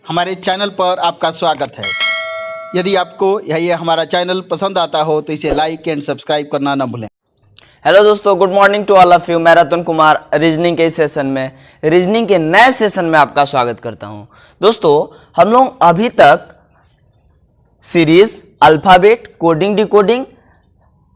हमारे चैनल पर आपका स्वागत है। यदि आपको यह हमारा चैनल पसंद आता हो तो इसे लाइक एंड सब्सक्राइब करना न भूलें। हेलो दोस्तों, good morning to all of you. मैं रतन कुमार रीजनिंग के सेशन में, रीजनिंग के नए सेशन में आपका स्वागत करता हूं। दोस्तों, हम लोग अभी तक सीरीज, अल्फाबेट, कोडिंग, डिकोडिंग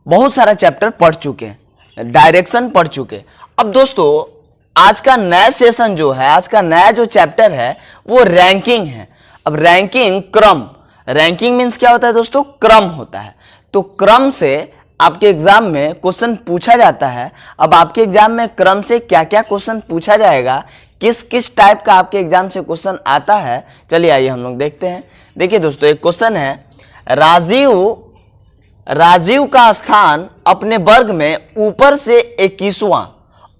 बहुत सारा चैप्टर पढ़ चुके हैं, डायरेक्शन पढ़ चुके। अब दोस्तों, आज का नया सेशन जो है, आज का नया जो चैप्टर है वो रैंकिंग है। अब रैंकिंग, क्रम, रैंकिंग मीन्स क्या होता है दोस्तों? क्रम होता है। तो क्रम से आपके एग्जाम में क्वेश्चन पूछा जाता है। अब आपके एग्जाम में क्रम से क्या क्या क्वेश्चन पूछा जाएगा, किस किस टाइप का आपके एग्जाम से क्वेश्चन आता है, चलिए आइए हम लोग देखते हैं। देखिए दोस्तों, एक क्वेश्चन है, राजीव का स्थान अपने वर्ग में ऊपर से 21वां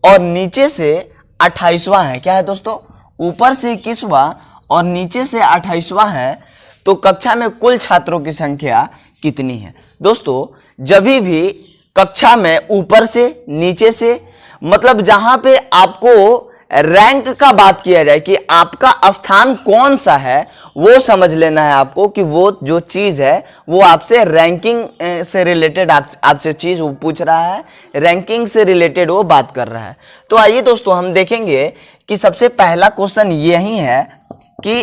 और नीचे से 28वां है। क्या है दोस्तों? ऊपर से 21वां और नीचे से 28वां है। तो कक्षा में कुल छात्रों की संख्या कितनी है? दोस्तों, जब भी कक्षा में ऊपर से, नीचे से, मतलब जहां पे आपको रैंक का बात किया जाए कि आपका स्थान कौन सा है, वो समझ लेना है आपको कि वो जो चीज है वो आपसे रैंकिंग से रिलेटेड आपसे चीज वो पूछ रहा है, रैंकिंग से रिलेटेड वो बात कर रहा है। तो आइए दोस्तों, हम देखेंगे कि सबसे पहला क्वेश्चन यही है कि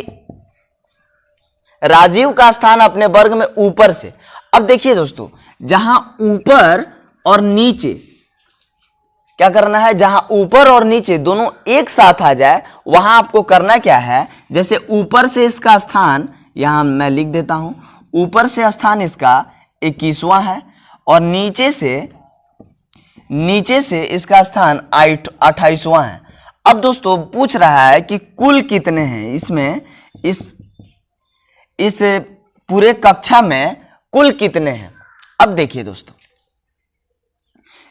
राजीव का स्थान अपने वर्ग में ऊपर से। अब देखिए दोस्तों, जहां ऊपर और नीचे क्या करना है, जहां ऊपर और नीचे दोनों एक साथ आ जाए वहां आपको करना क्या है, जैसे ऊपर से इसका स्थान यहां मैं लिख देता हूं, ऊपर से स्थान इसका 21वां है और नीचे से इसका स्थान 28वां है। अब दोस्तों पूछ रहा है कि कुल कितने हैं इसमें, इस पूरे कक्षा में कुल कितने हैं। अब देखिए दोस्तों,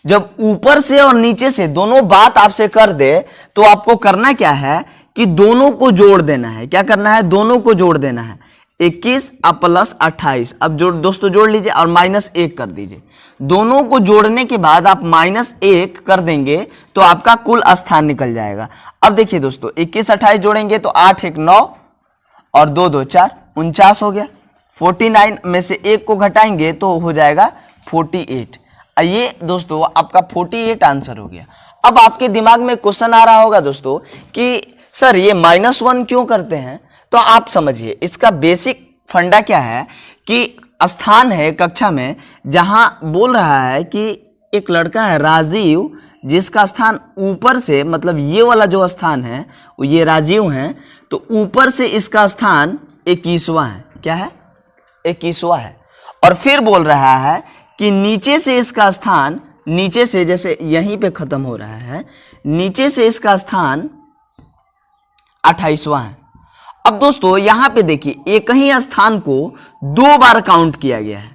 जब ऊपर से और नीचे से दोनों बात आपसे कर दे तो आपको करना क्या है कि दोनों को जोड़ देना है। क्या करना है? दोनों को जोड़ देना है। 21 अब प्लस 28, अब दोस्तों जोड़ लीजिए और -1 कर दीजिए। दोनों को जोड़ने के बाद आप -1 कर देंगे तो आपका कुल स्थान निकल जाएगा। अब देखिए दोस्तों, 21 28 जोड़ेंगे तो 8 1 9 और 2 2 4 49 हो गया। 49 में से 1 को घटाएंगे तो हो जाएगा 48। ये दोस्तों आपका 48 आंसर हो गया। अब आपके दिमाग में क्वेश्चन आ रहा होगा दोस्तों कि सर ये -1 क्यों करते हैं? तो आप समझिए, इसका बेसिक फंडा क्या है कि स्थान है कक्षा में, जहां बोल रहा है कि एक लड़का है राजीव, जिसका स्थान ऊपर से, मतलब ये वाला जो स्थान है ये राजीव है, तो ऊपर से इसका स्थान 21वां है। क्या है? 21वां है। और फिर बोल रहा है कि नीचे से इसका स्थान, नीचे से जैसे यहीं पे खत्म हो रहा है, नीचे से इसका स्थान 28वां है। अब दोस्तों यहां पे देखिए, एक ही स्थान को 2 बार काउंट किया गया है।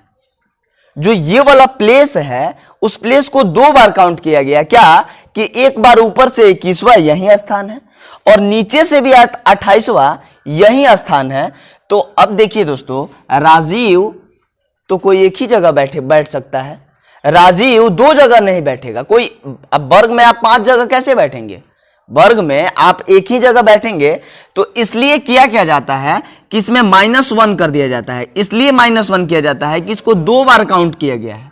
जो ये वाला प्लेस है उस प्लेस को 2 बार काउंट किया गया। क्या कि एक बार ऊपर से 21वां यही स्थान है और नीचे से भी 28वां यही स्थान है। तो अब देखिए दोस्तों, राजीव तो कोई एक ही जगह बैठ सकता है, राजीव 2 जगह नहीं बैठेगा कोई। अब वर्ग में आप 5 जगह कैसे बैठेंगे? वर्ग में आप एक ही जगह बैठेंगे। तो इसलिए क्या जाता है कि इसमें -1 कर दिया जाता है। इसलिए -1 किया जाता है कि इसको 2 बार काउंट किया गया है।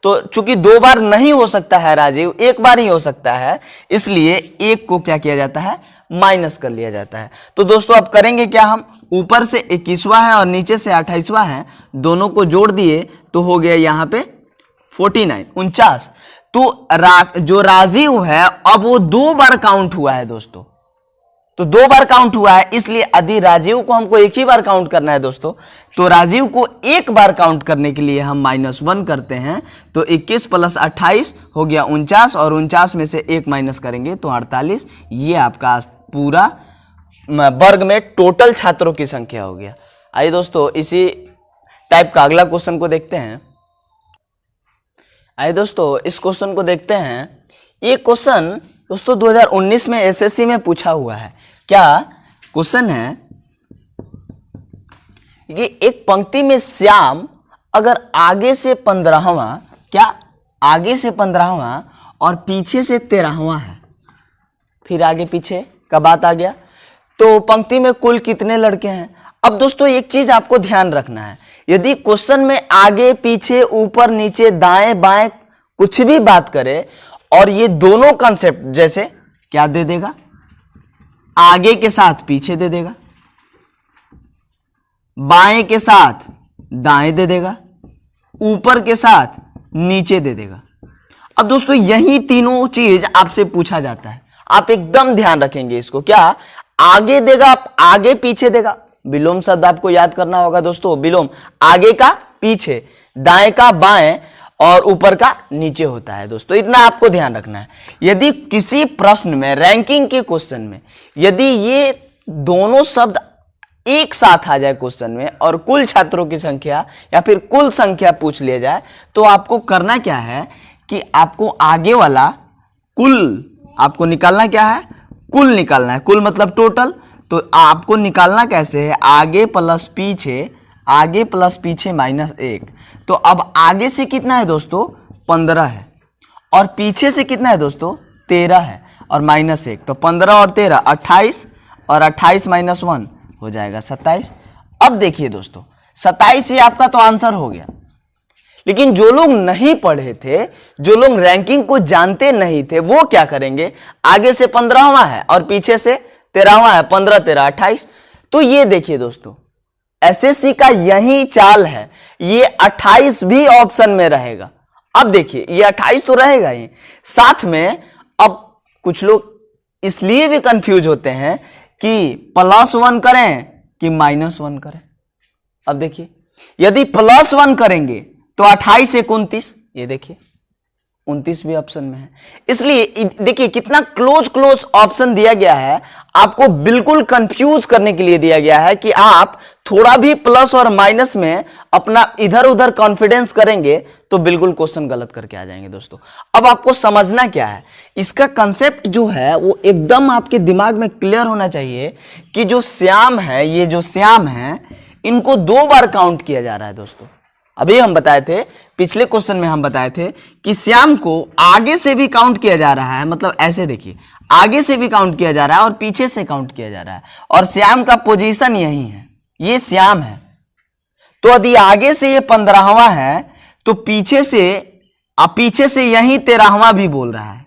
तो चूंकि 2 बार नहीं हो सकता है राजीव, 1 बार ही हो सकता है, इसलिए 1 को क्या किया जाता है? माइनस कर लिया जाता है। तो दोस्तों अब करेंगे क्या, हम ऊपर से 21वां है और नीचे से 28वां है, दोनों को जोड़ दिए तो हो गया यहाँ पे 49। तो जो राजीव है अब वो 2 बार काउंट हुआ है दोस्तों, तो 2 बार काउंट हुआ है। इसलिए यदि राजीव को हमको एक ही बार काउंट करना है दोस्तों, तो राजीव को 1 बार काउंट करने के लिए हम -1 करते हैं। तो 21 प्लस 28 हो गया 49 और 49 में से 1 माइनस करेंगे तो 48। ये आपका पूरा वर्ग में टोटल छात्रों की संख्या हो गया। आइए दोस्तों, इसी टाइप का अगला क्वेश्चन को देखते हैं। आइए दोस्तों, इस क्वेश्चन को देखते हैं। ये क्वेश्चन दोस्तों 2019 में एसएससी में पूछा हुआ है। क्या क्वेश्चन है कि एक पंक्ति में श्याम अगर आगे से 15वां, क्या आगे से 15वां और पीछे से 13वां है, फिर आगे पीछे का बात आ गया, तो पंक्ति में कुल कितने लड़के हैं। अब दोस्तों एक चीज आपको ध्यान रखना है, यदि क्वेश्चन में आगे पीछे ऊपर नीचे दाएं बाएं कुछ भी बात करे और ये दोनों कंसेप्ट, जैसे क्या दे देगा, आगे के साथ पीछे दे देगा, बाएं के साथ दाएं दे देगा, ऊपर के साथ नीचे दे देगा। अब दोस्तों यही तीनों चीज आपसे पूछा जाता है, आप एकदम ध्यान रखेंगे इसको। क्या आगे देगा, आगे पीछे देगा, विलोम शब्द आपको याद करना होगा दोस्तों। विलोम आगे का पीछे, दाएं का बाएं और ऊपर का नीचे होता है दोस्तों, इतना आपको ध्यान रखना है। यदि किसी प्रश्न में, रैंकिंग के क्वेश्चन में यदि ये दोनों शब्द एक साथ आ जाए क्वेश्चन में और कुल छात्रों की संख्या या फिर कुल संख्या पूछ लिया जाए, तो आपको करना क्या है कि आपको आगे वाला कुल आपको निकालना क्या है, कुल निकालना है। कुल मतलब टोटल, तो आपको निकालना कैसे है, आगे प्लस पीछे, आगे प्लस पीछे माइनस 1। तो अब आगे से कितना है दोस्तों, 15 है, और पीछे से कितना है दोस्तों, 13 है, और माइनस 1। तो 15 और 13 28, और 28 माइनस 1 हो जाएगा 27। अब देखिए दोस्तों 27 ही आपका तो आंसर हो गया। लेकिन जो लोग नहीं पढ़े थे, जो लोग रैंकिंग को जानते नहीं थे, वो क्या करेंगे, आगे से 15वां है और पीछे से 13वां है, 15 13 28। तो ये देखिए दोस्तों एसएससी का यही चाल है, ये 28 भी ऑप्शन में रहेगा। अब देखिए ये 28 तो रहेगा ही, साथ में अब कुछ लोग इसलिए भी कंफ्यूज होते हैं कि +1 करें कि -1 करें। अब देखिए यदि +1 करेंगे तो 28 से 29, ये देखिए 29 भी ऑप्शन में है। इसलिए देखिए कितना क्लोज ऑप्शन दिया गया है, आपको बिल्कुल कंफ्यूज करने के लिए दिया गया है कि आप थोड़ा भी प्लस और माइनस में अपना इधर उधर कॉन्फिडेंस करेंगे तो बिल्कुल क्वेश्चन गलत करके आ जाएंगे दोस्तों। अब आपको समझना क्या है, इसका कंसेप्ट जो है वो एकदम आपके दिमाग में क्लियर होना चाहिए कि जो श्याम है, ये जो श्याम है, इनको 2 बार काउंट किया जा रहा है दोस्तों। अभी हम बताए थे, पिछले क्वेश्चन में हम बताए थे कि श्याम को आगे से भी काउंट किया जा रहा है, मतलब ऐसे देखिए आगे से भी काउंट किया जा रहा है और पीछे से काउंट किया जा रहा है, और श्याम का पोजीशन यही है, ये श्याम है। तो यदि आगे से ये 15वां है तो पीछे से यही 13वां भी बोल रहा है।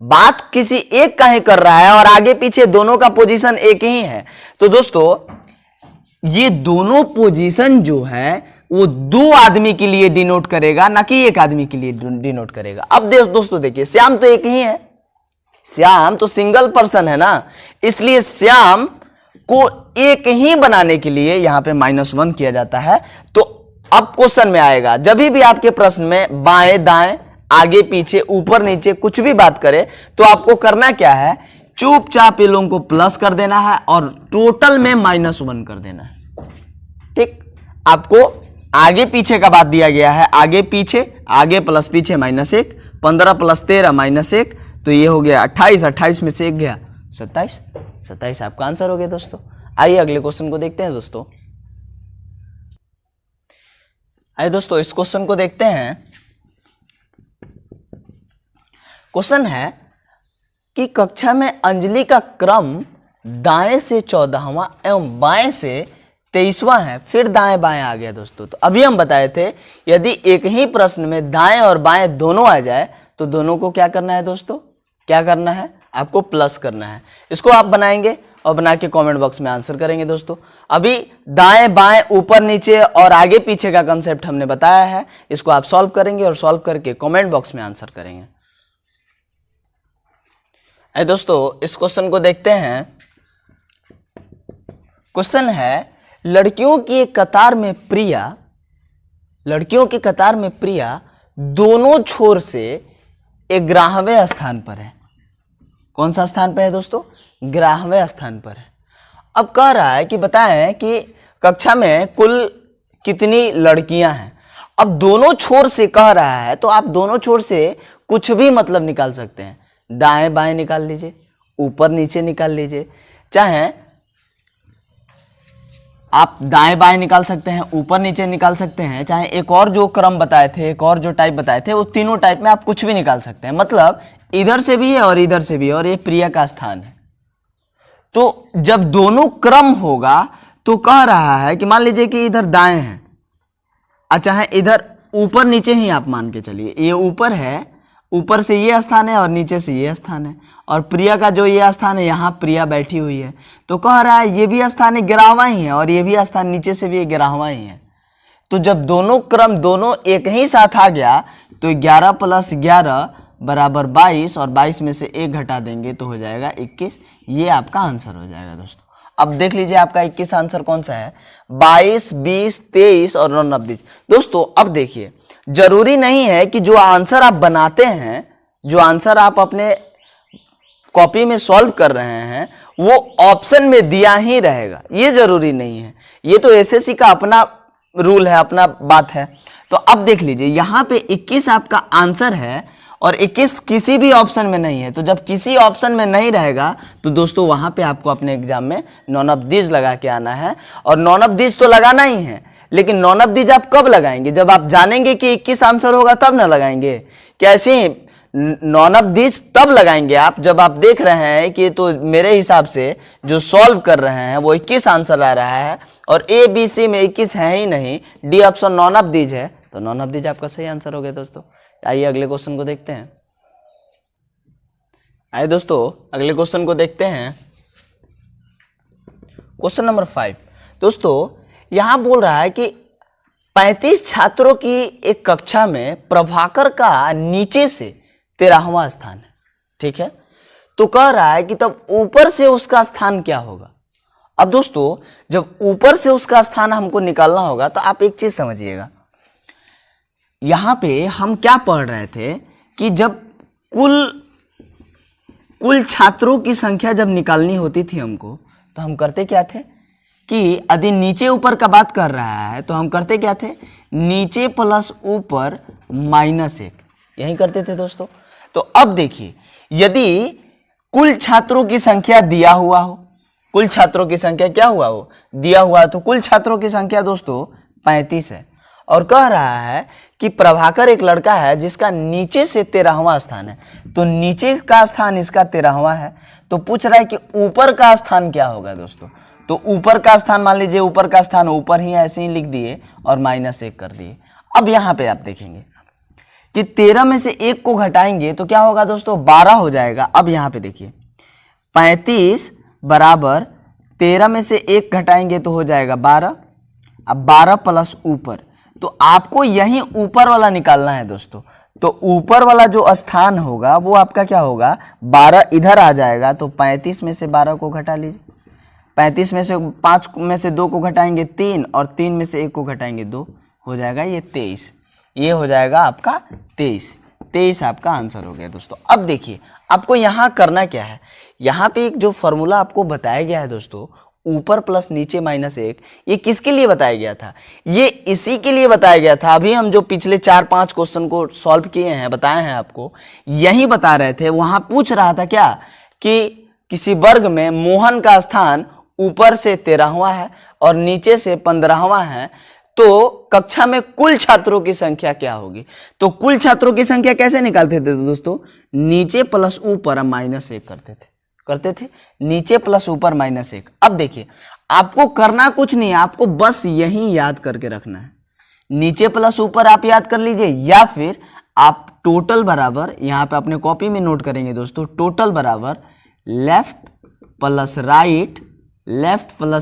बात किसी एक का ही कर रहा है और आगे पीछे दोनों का पोजीशन एक ही है। तो दोस्तों ये दोनों पोजीशन जो है वो 2 आदमी के लिए डिनोट करेगा, ना कि एक आदमी के लिए डिनोट करेगा। अब दोस्तों देखिए श्याम तो एक ही है, श्याम तो सिंगल पर्सन है ना, इसलिए श्याम को एक ही बनाने के लिए यहां पे -1 किया जाता है। तो अब क्वेश्चन में आएगा, जब भी आपके प्रश्न में बाएं दाएं आगे पीछे ऊपर नीचे कुछ भी बात करे तो आपको करना क्या है, चुपचाप ये लोगों को प्लस कर देना है और टोटल में -1 कर देना है। ठीक, आपको आगे पीछे का बात दिया गया है, आगे पीछे, आगे प्लस पीछे -1, 15 + 13 -1, तो ये हो गया 28, 28 में से 1 गया 27, 27 आपका आंसर हो गया दोस्तों। आइए अगले क्वेश्चन को देखते हैं दोस्तों। आइए दोस्तों इस क्वेश्चन को देखते हैं। क्वेश्चन है कि कक्षा में अंजलि का क्रम दाएं से 14वां एवं बाएं से 23वां है, फिर दाएं बाएं आ गया दोस्तों। तो अभी हम बताए थे यदि एक ही प्रश्न में दाएं और बाएं दोनों आ जाए तो दोनों को क्या करना है दोस्तों, क्या करना है, आपको प्लस करना है। इसको आप बनाएंगे और बना के कमेंट बॉक्स में आंसर करेंगे दोस्तों। अभी दाएं बाएं ऊपर नीचे और आगे पीछे का कंसेप्ट हमने बताया है, इसको आप सॉल्व करेंगे और सॉल्व करके कमेंट बॉक्स में आंसर करेंगे। आइए दोस्तों इस क्वेश्चन को देखते हैं। क्वेश्चन है लड़कियों की एक कतार में प्रिया, लड़कियों की कतार में प्रिया दोनों छोर से 11वें स्थान पर है। कौन सा स्थान पर है दोस्तों, 11वें स्थान पर है। अब कह रहा है कि बताएं कि कक्षा में कुल कितनी लड़कियां हैं। अब दोनों छोर से कह रहा है तो आप दोनों छोर से कुछ भी मतलब निकाल सकते हैं, दाएं बाएं निकाल लीजिए, ऊपर नीचे निकाल लीजिए, चाहे आप दाएं बाएं निकाल सकते हैं, ऊपर नीचे निकाल सकते हैं, चाहे एक और जो क्रम बताए थे, एक और जो टाइप बताए थे, वो तीनों टाइप में आप कुछ भी निकाल सकते हैं। मतलब इधर से भी है और इधर से भी है, और ये प्रिया का स्थान है। तो जब दोनों क्रम होगा तो कह रहा है कि मान लीजिए कि इधर दाएं हैं, अच्छा है, इधर ऊपर नीचे ही आप मान के चलिए, ये ऊपर है, ऊपर से ये स्थान है और नीचे से ये स्थान है, और प्रिया का जो ये स्थान है यहाँ प्रिया बैठी हुई है, तो कह रहा है ये भी स्थान 11वां ही है और ये भी स्थान नीचे से भी 11वां ही है। तो जब दोनों क्रम दोनों एक ही साथ आ गया तो 11 + 11 बराबर 22 और 22 में से 1 घटा देंगे तो हो जाएगा 21। ये आपका आंसर हो जाएगा दोस्तों। अब देख लीजिए आपका 21 आंसर कौन सा है, 22, 20, 23 और 9 नब्बे। दोस्तों अब देखिए, जरूरी नहीं है कि जो आंसर आप बनाते हैं, जो आंसर आप अपने कॉपी में सॉल्व कर रहे हैं वो ऑप्शन में दिया ही रहेगा, ये जरूरी नहीं है। ये तो एसएससी का अपना रूल है, अपना बात है। तो अब देख लीजिए यहाँ पे 21 आपका आंसर है और 21 किसी भी ऑप्शन में नहीं है। तो जब किसी ऑप्शन में नहीं रहेगा तो दोस्तों वहां पे आपको अपने एग्जाम में नॉन-ऑफ-दीज लगा के आना है। और नॉन-ऑफ-दीज तो लगाना ही है, लेकिन नॉन-ऑफ-दीज आप कब लगाएंगे, जब आप जानेंगे कि 21 आंसर होगा तब ना लगाएंगे। कैसे नॉन-ऑफ-दीज तब लगाएंगे आप जब आप देख रहे हैं कि तो मेरे हिसाब से जो सॉल्व कर रहे हैं वो 21 आंसर आ रहा है और ए बी सी में 21 है ही नहीं, डी ऑप्शन नॉन-ऑफ-दीज है, तो नॉन-ऑफ-दीज आपका सही आंसर हो गया दोस्तों। आइए अगले क्वेश्चन को देखते हैं। आइए दोस्तों अगले क्वेश्चन को देखते हैं। क्वेश्चन नंबर 5 दोस्तों यहां बोल रहा है कि 35 छात्रों की एक कक्षा में प्रभाकर का नीचे से 13वां स्थान है, ठीक है। तो कह रहा है कि तब ऊपर से उसका स्थान क्या होगा। अब दोस्तों जब ऊपर से उसका स्थान हमको निकालना होगा तो आप एक चीज समझिएगा, यहां पे हम क्या पढ़ रहे थे कि जब कुल छात्रों की संख्या जब निकालनी होती थी हमको, तो हम करते क्या थे कि यदि नीचे ऊपर का बात कर रहा है तो हम करते क्या थे, नीचे प्लस ऊपर -1, यही करते थे दोस्तों। तो अब देखिए यदि कुल छात्रों की संख्या दिया हुआ हो, कुल छात्रों की संख्या क्या हुआ हो, दिया हुआ, तो कुल छात्रों की संख्या दोस्तों 35 है और कह रहा है कि प्रभाकर एक लड़का है जिसका नीचे से 13वां स्थान है। तो नीचे का स्थान इसका 13वां है, तो पूछ रहा है कि ऊपर का स्थान क्या होगा दोस्तों। तो ऊपर का स्थान मान लीजिए, ऊपर का स्थान ऊपर ही ऐसे ही लिख दिए और -1 कर दिए। अब यहाँ पे आप देखेंगे कि 13 में से 1 को घटाएंगे तो क्या होगा दोस्तों, 12 हो जाएगा। अब यहाँ पे देखिए 35 बराबर 13 में से 1 घटाएंगे तो हो जाएगा 12। अब 12 प्लस ऊपर, तो आपको यही ऊपर वाला निकालना है दोस्तों। तो ऊपर वाला जो स्थान होगा वो आपका क्या होगा, 12 इधर आ जाएगा, तो 35 में से 12 को घटा लीजिए। 35 में से 5 में से 2 को घटाएंगे 3 और 3 में से 1 को घटाएंगे 2, हो जाएगा ये 23। ये हो जाएगा आपका 23 आपका आंसर हो गया दोस्तों। अब देखिए आपको यहाँ करना क्या है, यहाँ पे एक जो फॉर्मूला आपको बताया गया है दोस्तों, ऊपर प्लस नीचे -1, ये किसके लिए बताया गया था, ये इसी के लिए बताया गया था। अभी हम जो पिछले 4-5 क्वेश्चन को सॉल्व किए हैं, बताए हैं आपको, यही बता रहे थे। वहां पूछ रहा था क्या कि किसी वर्ग में मोहन का स्थान ऊपर से 13वां है और नीचे से 15वां है, तो कक्षा में कुल छात्रों की संख्या क्या होगी। तो कुल छात्रों की संख्या कैसे निकालते थे दोस्तों, नीचे प्लस ऊपर -1 करते थे, नीचे प्लस ऊपर -1। अब देखिए आपको करना कुछ नहीं है, आपको बस यही याद करके रखना है। नीचे प्लस ऊपर आप याद कर लीजिए, या फिर आप टोटल बराबर, यहाँ पे अपने कॉपी में नोट करेंगे दोस्तों, टोटल बराबर लेफ्ट प्लस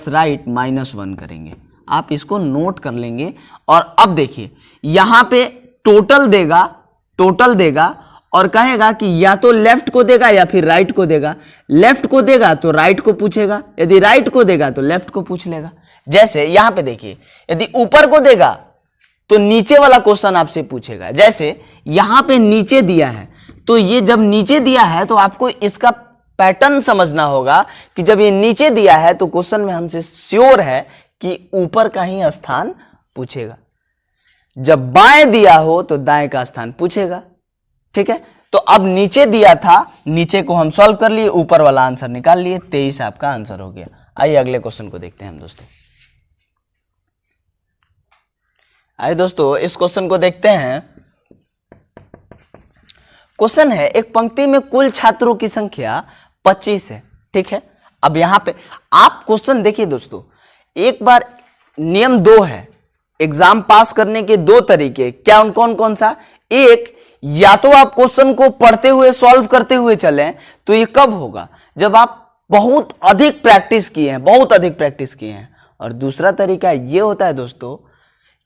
राइट -1 करेंगे। आप इसको नोट कर लेंगे। और अब देखिए यहां पे टोटल देगा और कहेगा कि या तो लेफ्ट को देगा या फिर राइट को देगा। लेफ्ट को देगा तो राइट को पूछेगा, यदि राइट को देगा तो लेफ्ट को पूछ लेगा। जैसे यहां पे देखिए, यदि ऊपर को देगा तो नीचे वाला क्वेश्चन आपसे पूछेगा। जैसे यहां पे नीचे दिया है, तो ये जब नीचे दिया है तो आपको इसका पैटर्न समझना होगा कि जब ये नीचे दिया है तो क्वेश्चन में हमसे श्योर है कि ऊपर का ही स्थान पूछेगा। जब बाएं दिया हो तो दाएं का स्थान पूछेगा, ठीक है। तो अब नीचे दिया था, नीचे को हम सॉल्व कर लिए, ऊपर वाला आंसर निकाल लिए, 23 आपका आंसर हो गया। आइए अगले क्वेश्चन को देखते हैं हम दोस्तों। आइए दोस्तों इस क्वेश्चन को देखते हैं। क्वेश्चन है, एक पंक्ति में कुल छात्रों की संख्या 25 है, ठीक है। अब यहां पे आप क्वेश्चन देखिए दोस्तों, एक बार नियम 2 है, एग्जाम पास करने के 2 तरीके, क्या कौन कौन सा? एक, या तो आप क्वेश्चन को पढ़ते हुए सॉल्व करते हुए चलें, तो ये कब होगा? जब आप बहुत अधिक प्रैक्टिस किए हैं, बहुत अधिक प्रैक्टिस किए हैं। और दूसरा तरीका ये होता है दोस्तों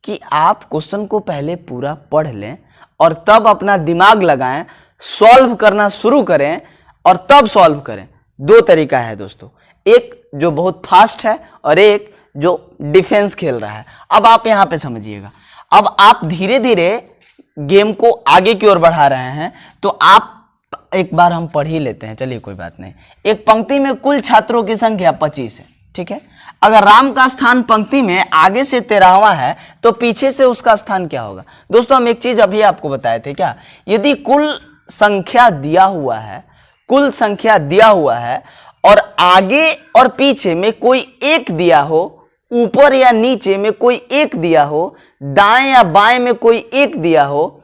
कि आप क्वेश्चन को पहले पूरा पढ़ लें और तब अपना दिमाग लगाएं, सॉल्व करना शुरू करें और तब सॉल्व करें। 2 तरीका है दोस्तों, एक जो बहुत फास्ट है और एक जो डिफेंस खेल रहा है। अब आप यहां पे समझिएगा, अब आप धीरे धीरे गेम को आगे की ओर बढ़ा रहे हैं, तो आप एक बार हम पढ़ ही लेते हैं, चलिए कोई बात नहीं। एक पंक्ति में कुल छात्रों की संख्या 25 है, ठीक है। अगर राम का स्थान पंक्ति में आगे से 13वां है तो पीछे से उसका स्थान क्या होगा? दोस्तों हम एक चीज अभी आपको बताए थे, क्या? यदि कुल संख्या दिया हुआ है, कुल संख्या दिया हुआ है और आगे और पीछे में कोई एक दिया हो, ऊपर या नीचे में कोई एक दिया हो, दाएं या बाएं में कोई एक दिया हो,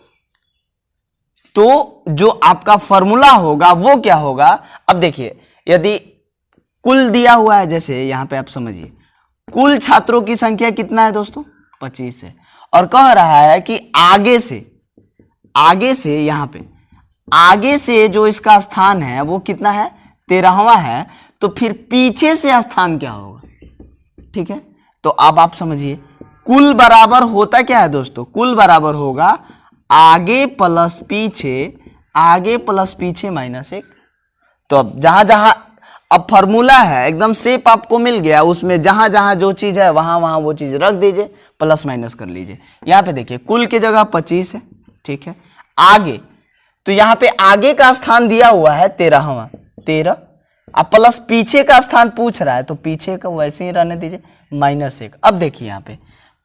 तो जो आपका फॉर्मूला होगा वो क्या होगा? अब देखिए, यदि कुल दिया हुआ है, जैसे यहां पे आप समझिए, कुल छात्रों की संख्या कितना है दोस्तों? 25 है, और कह रहा है कि आगे से यहां पे आगे से जो इसका स्थान है वो कितना है? 13वां है, तो फिर पीछे से स्थान क्या होगा? ठीक है, तो अब आप समझिए, कुल बराबर होता क्या है दोस्तों? कुल बराबर होगा आगे प्लस पीछे, आगे प्लस पीछे माइनस 1। तो अब जहां जहां अब फॉर्मूला है, एकदम शेप आपको मिल गया, उसमें जहां जहां जो चीज है वहां वहां वो चीज रख दीजिए, प्लस माइनस कर लीजिए। यहां पे देखिए, कुल की जगह 25 है, ठीक है। आगे, तो यहां पे आगे का स्थान दिया हुआ है 13वां, 13। अब प्लस पीछे का स्थान पूछ रहा है, तो पीछे का वैसे ही रहने दीजिए, -1। अब देखिए यहाँ पे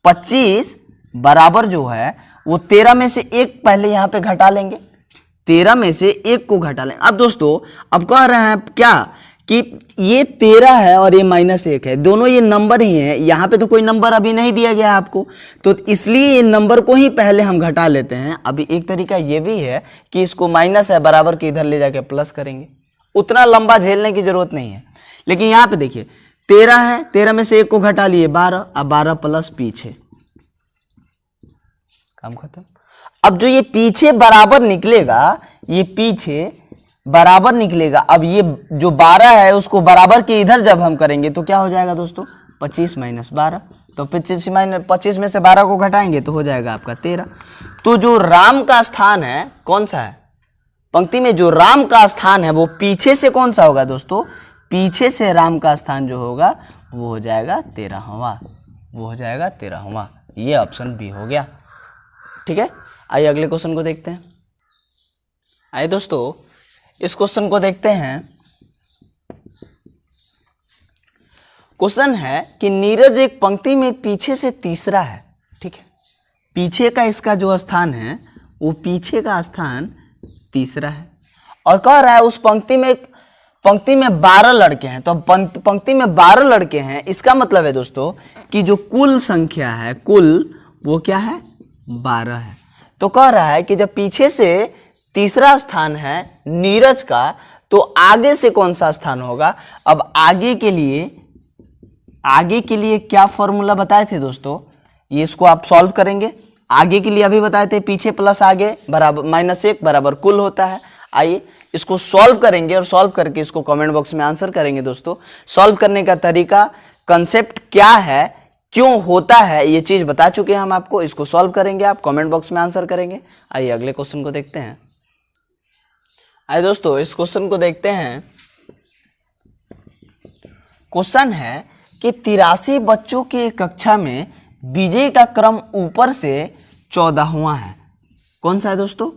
25 बराबर जो है वो 13 में से 1 पहले यहाँ पे घटा लेंगे, 13 में से 1 को घटा लेंगे। अब दोस्तों अब कह रहे हैं क्या कि ये 13 है और ये -1 है, दोनों ये नंबर ही है, यहाँ पे तो कोई नंबर अभी नहीं दिया गया है आपको, तो इसलिए ये नंबर को ही पहले हम घटा लेते हैं। अभी एक तरीका ये भी है कि इसको माइनस है बराबर के इधर ले जाके प्लस करेंगे, उतना लंबा झेलने की जरूरत नहीं है। लेकिन यहाँ पे देखिए 13 है, 13 में से 1 को घटा लिए 12, अब 12 प्लस पीछे, काम खत्म। अब जो ये पीछे बराबर निकलेगा, ये पीछे बराबर निकलेगा, अब ये जो 12 है उसको बराबर के इधर जब हम करेंगे तो क्या हो जाएगा दोस्तों? 25 - 12, तो 25 में से 12 को घटाएंगे तो हो जाएगा आपका 13। तो जो राम का स्थान है कौन सा है? पंक्ति में जो राम का स्थान है वो पीछे से कौन सा होगा दोस्तों? पीछे से राम का स्थान जो होगा वो हो जाएगा 13वां, वो हो जाएगा 13वां। ये ऑप्शन बी हो गया, ठीक है। आइए अगले क्वेश्चन को देखते हैं। आइए दोस्तों इस क्वेश्चन को देखते हैं। क्वेश्चन है कि नीरज एक पंक्ति में पीछे से तीसरा है, ठीक है। पीछे का इसका जो स्थान है वो पीछे का स्थान तीसरा है, और कह रहा है उस पंक्ति में 12 लड़के हैं। तो पंक्ति में 12 लड़के हैं, इसका मतलब है दोस्तों कि जो कुल संख्या है, कुल वो क्या है? 12 है। तो कह रहा है कि जब पीछे से तीसरा स्थान है नीरज का, तो आगे से कौन सा स्थान होगा? अब आगे के लिए क्या फॉर्मूला बताए थे दोस्तों? ये इसको आप सॉल्व करेंगे। आगे के लिए अभी बताए थे, पीछे प्लस आगे बराबर -1 बराबर कुल होता है। आइए इसको सॉल्व करेंगे और सॉल्व करके इसको कमेंट बॉक्स में आंसर करेंगे दोस्तों। सॉल्व करने का तरीका, कंसेप्ट क्या है, क्यों होता है, ये चीज बता चुके हैं हम आपको। इसको सॉल्व करेंगे, आप कमेंट बॉक्स में आंसर करेंगे। आइए अगले क्वेश्चन को देखते हैं। आइए दोस्तों इस क्वेश्चन को देखते हैं। क्वेश्चन है कि 83 बच्चों की कक्षा में विजय का क्रम ऊपर से 14वां है। कौन सा है दोस्तों?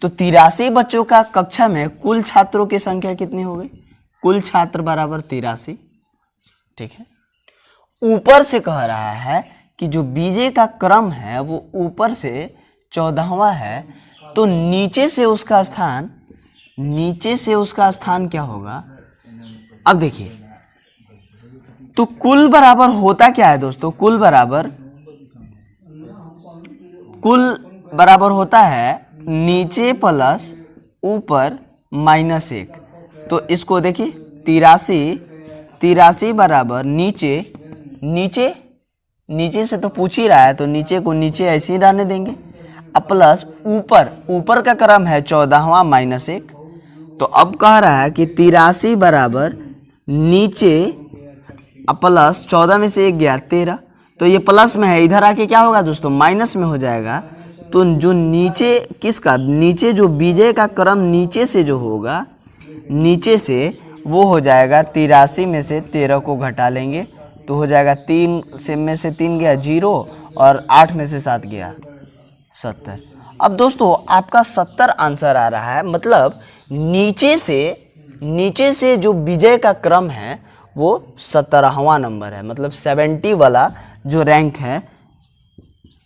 तो 83 बच्चों का कक्षा में कुल छात्रों की संख्या कितनी हो गई? कुल छात्र बराबर 83, ठीक है। ऊपर से कह रहा है कि जो विजय का क्रम है वो ऊपर से 14वां है, तो नीचे से उसका स्थान क्या होगा? अब देखिए, तो कुल बराबर होता क्या है दोस्तों? कुल बराबर होता है नीचे प्लस ऊपर -1। तो इसको देखिए, 83 83 बराबर नीचे नीचे नीचे से तो पूछ ही रहा है, तो नीचे को नीचे ऐसे ही रहने देंगे। अब प्लस ऊपर, ऊपर का क्रम है 14वां माइनस 1। तो अब कह रहा है कि 83 बराबर नीचे प्लस 14 में से 1 गया 13, तो ये प्लस में है, इधर आके क्या होगा दोस्तों माइनस में हो जाएगा। तो जो नीचे किसका, नीचे जो विजय का क्रम नीचे से जो होगा, नीचे से वो हो जाएगा 83 में से 13 को घटा लेंगे तो हो जाएगा 3 से में से 3 गया 0 और 8 में से 7 गया 70। अब दोस्तों आपका 70 आंसर आ रहा है, मतलब नीचे से जो विजय का क्रम है वो 17वां नंबर है, मतलब 70 वाला जो रैंक है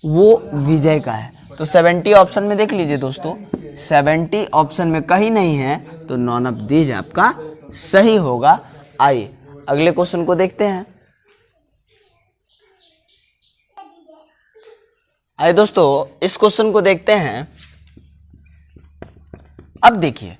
वो विजय का है। तो 70 ऑप्शन में देख लीजिए दोस्तों, 70 ऑप्शन में कहीं नहीं है, तो नॉन ऑफ दीज आपका सही होगा। आइए अगले क्वेश्चन को देखते हैं। आइए दोस्तों इस क्वेश्चन को देखते हैं। अब देखिए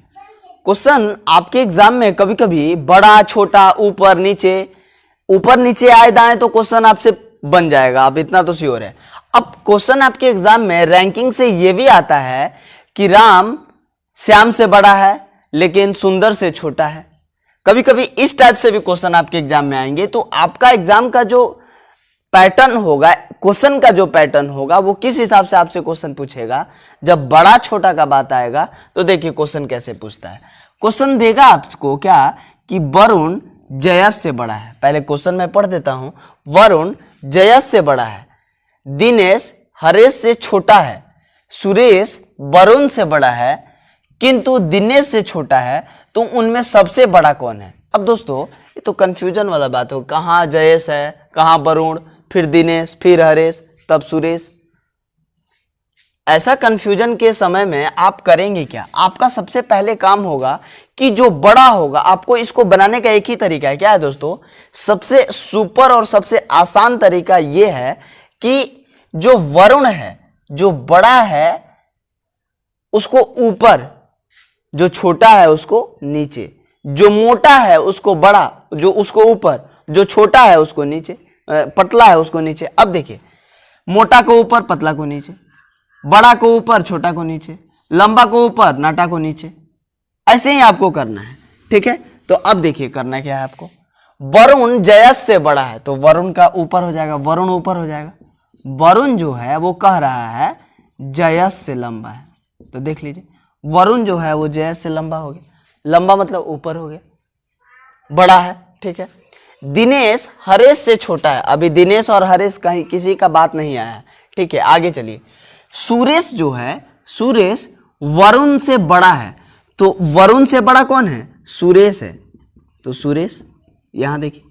क्वेश्चन आपके एग्जाम में कभी कभी बड़ा छोटा ऊपर नीचे आए दाएं तो क्वेश्चन आपसे बन जाएगा, आप इतना तो श्योर है। अब क्वेश्चन आपके एग्जाम में रैंकिंग से ये भी आता है कि राम श्याम से बड़ा है लेकिन सुंदर से छोटा है। कभी कभी इस टाइप से भी क्वेश्चन आपके एग्जाम में आएंगे। तो आपका एग्जाम का जो पैटर्न होगा, क्वेश्चन का जो पैटर्न होगा, वो किस हिसाब से आपसे क्वेश्चन पूछेगा। जब बड़ा छोटा का बात आएगा तो देखिए क्वेश्चन कैसे पूछता है। क्वेश्चन देगा आपको क्या कि वरुण जयस से बड़ा है। पहले क्वेश्चन मैं पढ़ देता हूं। वरुण जयस से बड़ा है, दिनेश हरेश से छोटा है, सुरेश वरुण से बड़ा है किंतु दिनेश से छोटा है, तो उनमें सबसे बड़ा कौन है। अब दोस्तों ये तो कंफ्यूजन वाला बात हो, कहाँ जयेश है, कहाँ वरुण, फिर दिनेश, फिर हरेश, तब सुरेश। ऐसा कंफ्यूजन के समय में आप करेंगे क्या। आपका सबसे पहले काम होगा कि जो बड़ा होगा, आपको इसको बनाने का एक ही तरीका है। क्या है दोस्तों, सबसे सुपर और सबसे आसान तरीका यह है कि जो वरुण है, जो बड़ा है उसको ऊपर, जो छोटा है उसको नीचे, जो मोटा है उसको बड़ा, जो उसको ऊपर, जो छोटा है उसको नीचे, पतला है उसको नीचे। अब देखिए मोटा को ऊपर, पतला को नीचे, बड़ा को ऊपर, छोटा को नीचे, लंबा को ऊपर, नाटा को नीचे। ऐसे ही आपको करना है, ठीक है। तो अब देखिए करना क्या है आपको। वरुण जयस से बड़ा है तो वरुण का ऊपर हो जाएगा, वरुण ऊपर हो जाएगा। वरुण जो है वो कह रहा है जयस से लंबा है, तो देख लीजिए वरुण जो है वो जयस से लंबा हो गया। लंबा मतलब ऊपर हो गया, बड़ा है, ठीक है। दिनेश हरेश से छोटा है। अभी दिनेश और हरेश कहीं किसी का बात नहीं आया है, ठीक है। आगे चलिए। सुरेश जो है, सुरेश वरुण से बड़ा है, तो वरुण से बड़ा कौन है, सुरेश है। तो सुरेश, यहां देखिए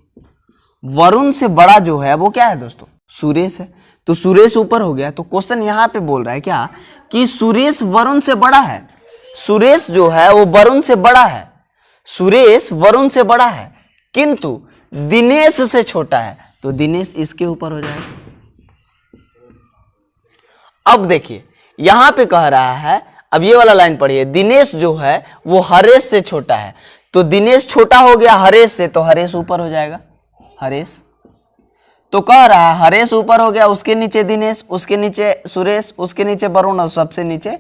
वरुण से बड़ा जो है वो क्या है दोस्तों, सुरेश है। तो सुरेश ऊपर हो गया। तो क्वेश्चन यहां पे बोल रहा है क्या कि सुरेश वरुण से बड़ा है। सुरेश जो है वो वरुण से बड़ा है, सुरेश वरुण से बड़ा है किंतु दिनेश से छोटा है, तो दिनेश इसके ऊपर हो जाएगा। अब देखिए यहां पे कह रहा है, अब ये वाला लाइन पढ़िए, दिनेश जो है वो हरेश से छोटा है, तो दिनेश छोटा हो गया हरेश से, तो हरेश ऊपर हो जाएगा, हरेश। तो कह रहा है हरेश ऊपर हो गया, उसके नीचे दिनेश, उसके नीचे सुरेश, उसके नीचे वरुण और सबसे नीचे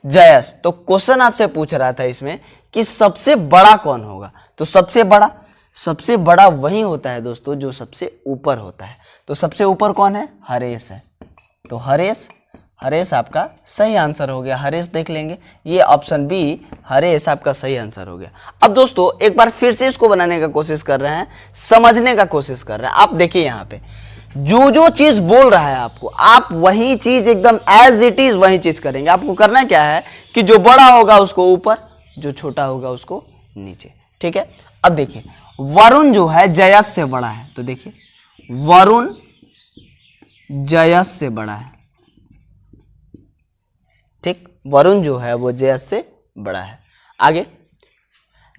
जयस। तो क्वेश्चन आपसे पूछ रहा था इसमें कि सबसे बड़ा कौन होगा। तो सबसे बड़ा वही होता है दोस्तों जो सबसे ऊपर होता है। तो सबसे ऊपर कौन है, हरेश है। तो हरेश आपका सही आंसर हो गया। हरेश देख लेंगे, ये ऑप्शन बी हरेश आपका सही आंसर हो गया। अब दोस्तों एक बार फिर से इसको बनाने का कोशिश कर रहे हैं, समझने का कोशिश कर रहे हैं। आप देखिए यहाँ पे जो जो चीज बोल रहा है आपको, आप वही चीज एकदम एज इट इज वही चीज करेंगे। आपको करना क्या है कि जो बड़ा होगा उसको ऊपर, जो छोटा होगा उसको नीचे, ठीक है। अब देखिए वरुण जो है जयस से बड़ा है, तो देखिए वरुण जयस से बड़ा है, ठीक। वरुण जो है वो जयस से बड़ा है। आगे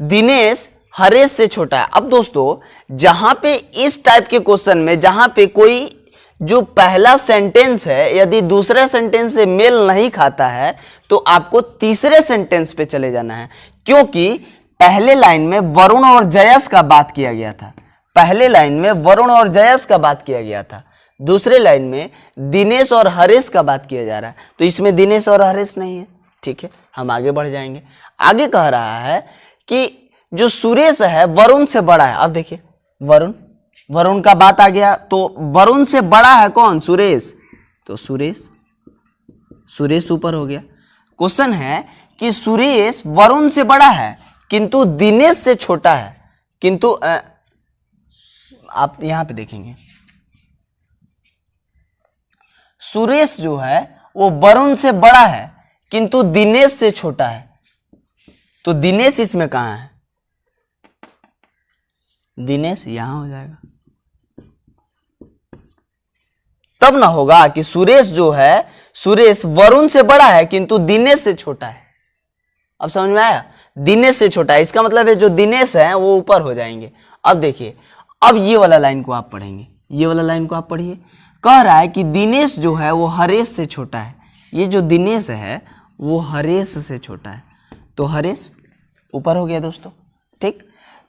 दिनेश हरेश से छोटा है। अब दोस्तों जहां पे इस टाइप के क्वेश्चन में, जहां पे कोई जो पहला सेंटेंस है यदि दूसरे सेंटेंस से मेल नहीं खाता है तो आपको तीसरे सेंटेंस पे चले जाना है, क्योंकि पहले लाइन में वरुण और जयस का बात किया गया था। पहले लाइन में वरुण और जयस का बात किया गया था, दूसरे लाइन में दिनेश और हरेश का बात किया जा रहा है, तो इसमें दिनेश और हरेश नहीं है। ठीक है, हम आगे बढ़ जाएंगे। आगे कह रहा है कि जो सुरेश है वरुण से बड़ा है। अब देखिए वरुण का बात आ गया, तो वरुण से बड़ा है कौन? सुरेश। तो सुरेश ऊपर हो गया। क्वेश्चन है कि सुरेश वरुण से बड़ा है किंतु दिनेश से छोटा है, किंतु आप यहां पे देखेंगे सुरेश जो है वो वरुण से बड़ा है किंतु दिनेश से छोटा है। तो दिनेश इसमें कहां है? दिनेश यहां हो जाएगा। तब ना होगा कि सुरेश जो है, सुरेश वरुण से बड़ा है किंतु दिनेश से छोटा है। अब समझ में आया? दिनेश से छोटा है, इसका मतलब है जो दिनेश है वो ऊपर हो जाएंगे। अब देखिए, अब ये वाला लाइन को आप पढ़ेंगे, ये वाला लाइन को आप पढ़िए। कह रहा है कि दिनेश जो है वो हरेश से छोटा है। ये जो दिनेश है वो हरेश से छोटा है, तो हरेश ऊपर हो गया दोस्तों। ठीक,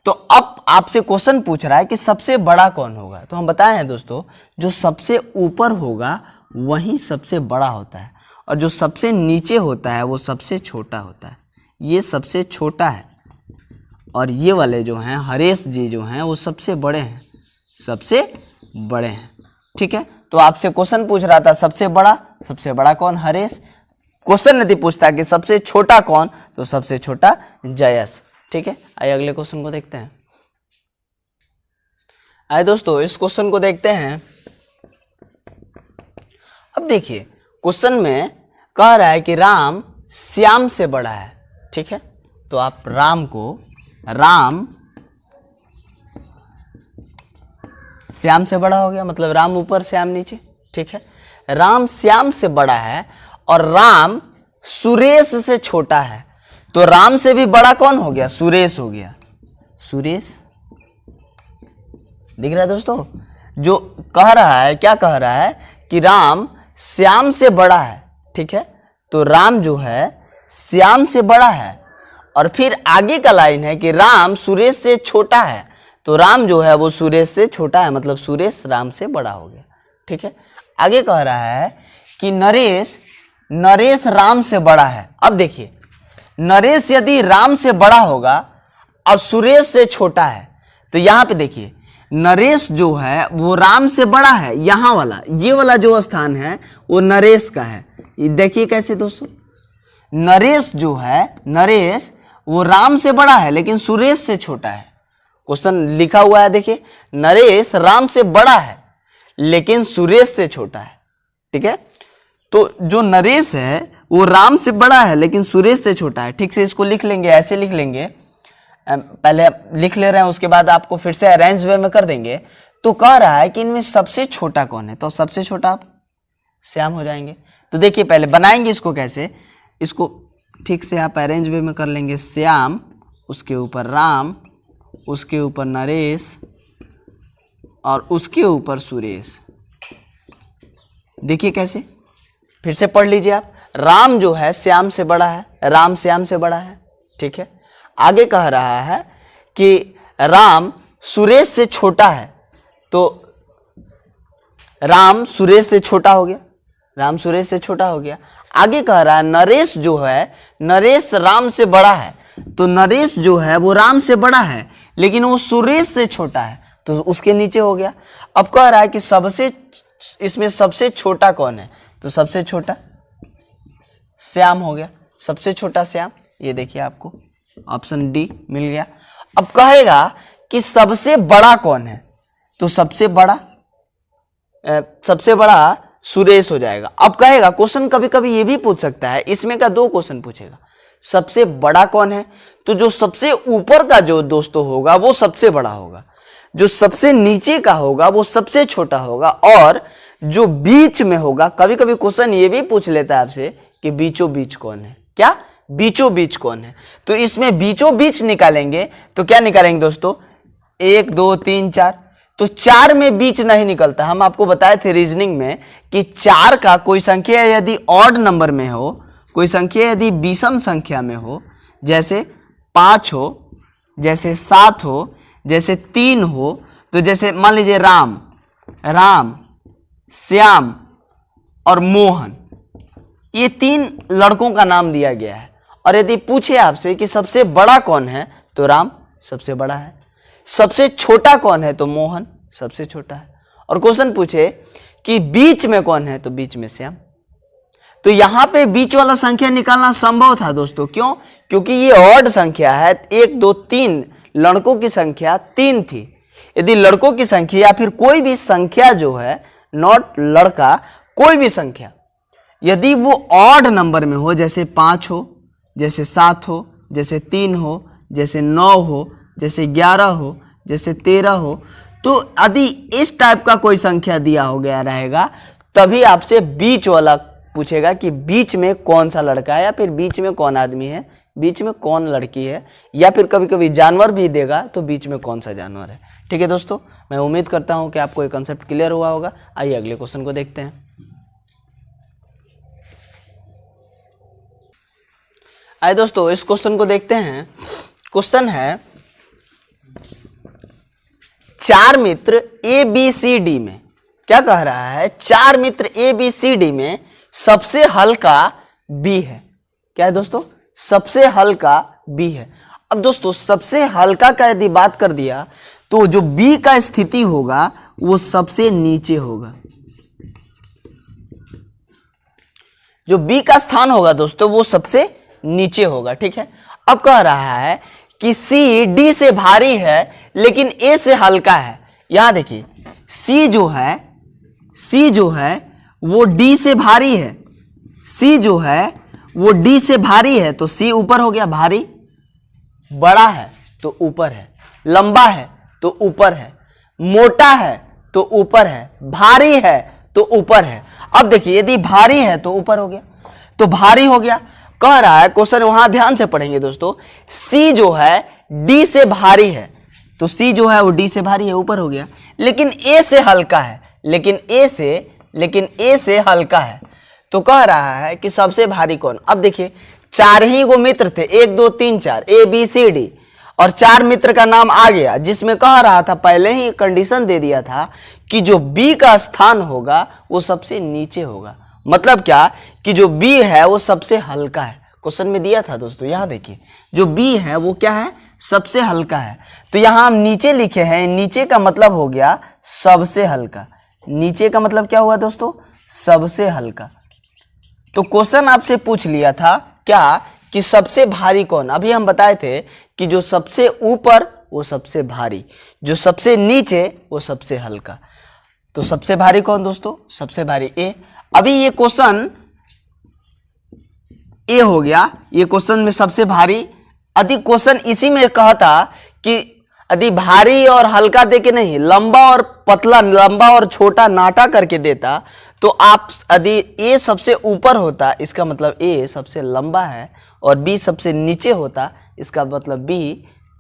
तो अब आपसे क्वेश्चन पूछ रहा है कि सबसे बड़ा कौन होगा। तो हम बताए हैं दोस्तों, जो सबसे ऊपर होगा वही सबसे बड़ा होता है, और जो सबसे नीचे होता है वो सबसे छोटा होता है। ये सबसे छोटा है, और ये वाले जो हैं हरेश जी जो हैं वो सबसे बड़े हैं, सबसे बड़े हैं। ठीक है, तो आपसे क्वेश्चन पूछ रहा था सबसे बड़ा कौन? हरेश। क्वेश्चन नहीं पूछता कि सबसे छोटा कौन, तो सबसे छोटा जयस। ठीक है, आइए अगले क्वेश्चन को देखते हैं। आइए दोस्तों इस क्वेश्चन को देखते हैं। अब देखिए क्वेश्चन में कह रहा है कि राम श्याम से बड़ा है। ठीक है, तो आप राम श्याम से बड़ा हो गया, मतलब राम ऊपर श्याम नीचे। ठीक है, राम श्याम से बड़ा है और राम सुरेश से छोटा है, तो राम से भी बड़ा कौन हो गया? सुरेश हो गया। सुरेश दिख रहा है दोस्तों? जो कह रहा है, क्या कह रहा है कि राम श्याम से बड़ा है। ठीक है, तो राम जो है श्याम से बड़ा है, और फिर आगे का लाइन है कि राम सुरेश से छोटा है, तो राम जो है वो सुरेश से छोटा है, मतलब सुरेश राम से बड़ा हो गया। ठीक है, आगे कह रहा है कि नरेश राम से बड़ा है। अब देखिए, नरेश यदि राम से बड़ा होगा और सुरेश से छोटा है, तो यहां पे देखिए नरेश जो है वो राम से बड़ा है। यहां वाला, ये वाला जो स्थान है वो नरेश का है। ये देखिए कैसे दोस्तों, नरेश जो है, नरेश वो राम से बड़ा है लेकिन सुरेश से छोटा है। क्वेश्चन लिखा हुआ है, देखिए नरेश राम से बड़ा है लेकिन सुरेश से छोटा है। ठीक है, तो जो नरेश है वो राम से बड़ा है लेकिन सुरेश से छोटा है। ठीक से इसको लिख लेंगे, ऐसे लिख लेंगे, पहले लिख ले रहे हैं, उसके बाद आपको फिर से अरेंज वे में कर देंगे। तो कह रहा है कि इनमें सबसे छोटा कौन है, तो सबसे छोटा आप श्याम हो जाएंगे। तो देखिए पहले बनाएंगे इसको कैसे, इसको ठीक से आप अरेंज वे में कर लेंगे। श्याम, उसके ऊपर राम, उसके ऊपर नरेश, और उसके ऊपर सुरेश। देखिए कैसे, फिर से पढ़ लीजिए आप। राम जो है श्याम से बड़ा है, राम श्याम से बड़ा है। ठीक है, आगे कह रहा है कि राम सुरेश से छोटा है, तो राम सुरेश से छोटा हो गया, राम सुरेश से छोटा हो गया। आगे कह रहा है नरेश जो है, नरेश राम से बड़ा है, तो नरेश जो है वो राम से बड़ा है लेकिन वो सुरेश से छोटा है, तो उसके नीचे हो गया। अब कह रहा है कि इसमें सबसे छोटा कौन है, तो सबसे छोटा श्याम हो गया, सबसे छोटा श्याम। ये देखिए आपको ऑप्शन डी मिल गया। अब कहेगा कि सबसे बड़ा कौन है, तो सबसे बड़ा सुरेश हो जाएगा। अब कहेगा, क्वेश्चन कभी कभी ये भी पूछ सकता है, इसमें का दो क्वेश्चन पूछेगा, सबसे बड़ा कौन है, तो जो सबसे ऊपर का जो दोस्तों होगा वो सबसे बड़ा होगा, जो सबसे नीचे का होगा वो सबसे छोटा होगा, और जो बीच में होगा, कभी कभी क्वेश्चन ये भी पूछ लेता है आपसे कि बीचों बीच कौन है, क्या बीचों बीच कौन है, तो इसमें बीचों बीच निकालेंगे तो क्या निकालेंगे दोस्तों, 1 2 3 4, तो 4 में बीच नहीं निकलता। हम आपको बताए थे रीजनिंग में कि 4 का कोई संख्या यदि ऑड नंबर में हो, कोई संख्या यदि विषम संख्या में हो, जैसे 5 हो, जैसे 7 हो, जैसे 3 हो, तो जैसे मान लीजिए राम, राम, श्याम और मोहन, ये 3 लड़कों का नाम दिया गया है। और यदि पूछे आपसे कि सबसे बड़ा कौन है, तो राम सबसे बड़ा है। सबसे छोटा कौन है, तो मोहन सबसे छोटा है। और क्वेश्चन पूछे कि बीच में कौन है, तो बीच में श्याम। तो यहां पे बीच वाला संख्या निकालना संभव था दोस्तों। क्यों? क्योंकि ये ऑड संख्या है। 1 2 3 लड़कों की संख्या 3 थी। यदि लड़कों की संख्या या फिर कोई भी संख्या जो है, नॉट लड़का, कोई भी संख्या यदि वो ऑड नंबर में हो, जैसे 5 हो, जैसे 7 हो, जैसे 3 हो, जैसे 9 हो, जैसे 11 हो, जैसे 13 हो, तो यदि इस टाइप का कोई संख्या दिया हो गया रहेगा, तभी आपसे बीच वाला पूछेगा कि बीच में कौन सा लड़का है, या फिर बीच में कौन आदमी है, बीच में कौन लड़की है, या फिर कभी कभी जानवर भी देगा तो बीच में कौन सा जानवर है। ठीक है दोस्तों, मैं उम्मीद करता हूं कि आपको ये कंसेप्ट क्लियर हुआ होगा। आइए अगले क्वेश्चन को देखते हैं। आइए दोस्तों इस क्वेश्चन को देखते हैं। क्वेश्चन है 4 मित्र ABCD में, क्या कह रहा है, 4 मित्र ABCD में सबसे हल्का B है। क्या है दोस्तों? सबसे हल्का B है। अब दोस्तों सबसे हल्का का यदि बात कर दिया तो जो B का स्थिति होगा वो सबसे नीचे होगा। जो B का स्थान होगा दोस्तों वो सबसे नीचे होगा। ठीक है। अब कह रहा है कि C D से भारी है लेकिन A से हल्का है। यहां देखिए C जो है वो D से भारी है। C जो है वो D से भारी है, तो C ऊपर हो गया भारी, बड़ा है तो ऊपर है, लंबा है तो ऊपर है, मोटा है तो ऊपर है, भारी है तो ऊपर है। अब देखिए यदि भारी है तो ऊपर हो गया, तो भारी हो गया। कह रहा है क्वेश्चन, वहां ध्यान से पढ़ेंगे दोस्तों, C जो है D से भारी है, तो C जो है वो D से भारी है, ऊपर हो गया। लेकिन A से हल्का है, लेकिन A से हल्का है, तो कह रहा है कि सबसे भारी कौन। अब देखिए 4 ही गो मित्र थे, 1 2 3 4 ABCD, और 4 मित्र का नाम आ गया, जिसमें कह रहा था, पहले ही कंडीशन दे दिया था कि जो B का स्थान होगा वो सबसे नीचे होगा। मतलब क्या कि जो B है वो सबसे हल्का है। क्वेश्चन में दिया था दोस्तों, यहां देखिए जो B है वो क्या है, सबसे हल्का है। तो यहां हम नीचे लिखे हैं, नीचे का मतलब हो गया सबसे हल्का। नीचे का मतलब क्या हुआ दोस्तों, सबसे हल्का। तो क्वेश्चन आपसे पूछ लिया था क्या कि सबसे भारी कौन। अभी हम बताए थे कि जो सबसे ऊपर वो सबसे भारी, जो सबसे नीचे वो सबसे हल्का। तो सबसे भारी कौन दोस्तों, सबसे भारी A। अभी ये क्वेश्चन A हो गया, ये क्वेश्चन में सबसे भारी। यदि क्वेश्चन इसी में कहता कि यदि भारी और हल्का देके नहीं, लंबा और पतला, लंबा और छोटा नाटा करके देता, तो आप यदि A सबसे ऊपर होता, इसका मतलब A सबसे लंबा है, और B सबसे नीचे होता, इसका मतलब B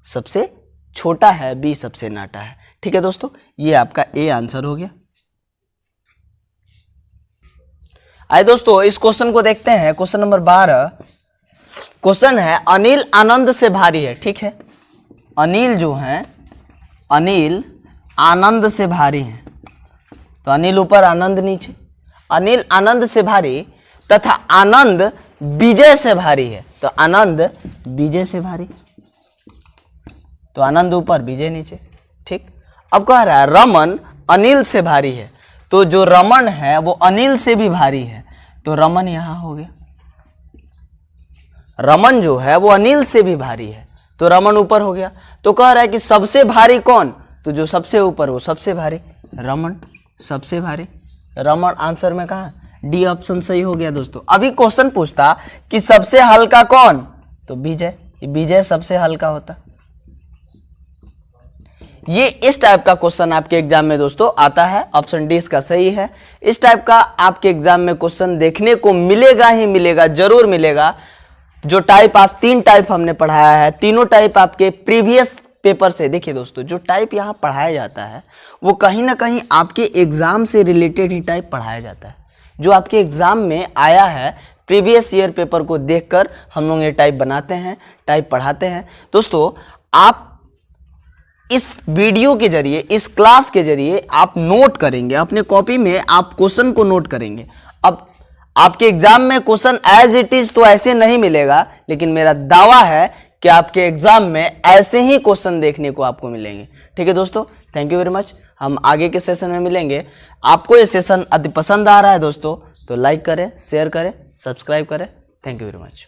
सबसे छोटा है, B सबसे नाटा है। ठीक है दोस्तों, ये आपका A आंसर हो गया। आइए दोस्तों इस क्वेश्चन को देखते हैं। क्वेश्चन नंबर 12 क्वेश्चन है, अनिल आनंद से भारी है। ठीक है, अनिल जो है, अनिल आनंद से भारी है, तो अनिल ऊपर आनंद नीचे। अनिल आनंद से भारी तथा आनंद विजय से भारी है, तो आनंद विजय से भारी, तो आनंद ऊपर विजय नीचे। ठीक। अब कह रहा है रमन अनिल से भारी है, तो जो रमन है वो अनिल से भी भारी है, तो रमन यहां हो गया। रमन जो है वो अनिल से भी भारी है, तो रमन ऊपर हो गया। तो कह रहा है कि सबसे भारी कौन, तो जो सबसे ऊपर वो सबसे भारी, रमन सबसे भारी। रमन आंसर में कहा, डी ऑप्शन सही हो गया दोस्तों। अभी क्वेश्चन पूछता कि सबसे हल्का कौन, तो विजय, विजय सबसे हल्का होता। ये इस टाइप का क्वेश्चन आपके एग्जाम में दोस्तों आता है, ऑप्शन डी इसका सही है। इस टाइप का आपके एग्जाम में क्वेश्चन देखने को मिलेगा ही मिलेगा, जरूर मिलेगा। जो टाइप आज 3 टाइप हमने पढ़ाया है, तीनों टाइप आपके प्रीवियस पेपर से। देखिए दोस्तों, जो टाइप यहाँ पढ़ाया जाता है वो कहीं ना कहीं आपके एग्जाम से रिलेटेड ही टाइप पढ़ाया जाता है। जो आपके एग्जाम में आया है, प्रीवियस ईयर पेपर को देखकर हम लोग ये टाइप बनाते हैं, टाइप पढ़ाते हैं। दोस्तों आप इस वीडियो के जरिए, इस क्लास के जरिए आप नोट करेंगे, अपने कॉपी में आप क्वेश्चन को नोट करेंगे। अब आपके एग्जाम में क्वेश्चन एज इट इज तो ऐसे नहीं मिलेगा, लेकिन मेरा दावा है कि आपके एग्जाम में ऐसे ही क्वेश्चन देखने को आपको मिलेंगे। ठीक है दोस्तों, थैंक यू वेरी मच। हम आगे के सेशन में मिलेंगे। आपको ये सेशन अति पसंद आ रहा है दोस्तों तो लाइक करें, शेयर करें, सब्सक्राइब करें। Thank you very much.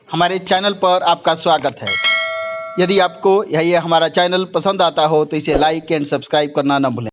हमारे चैनल पर आपका स्वागत है। यदि आपको यह हमारा चैनल पसंद आता हो तो इसे लाइक एंड सब्सक्राइब करना न भूलें।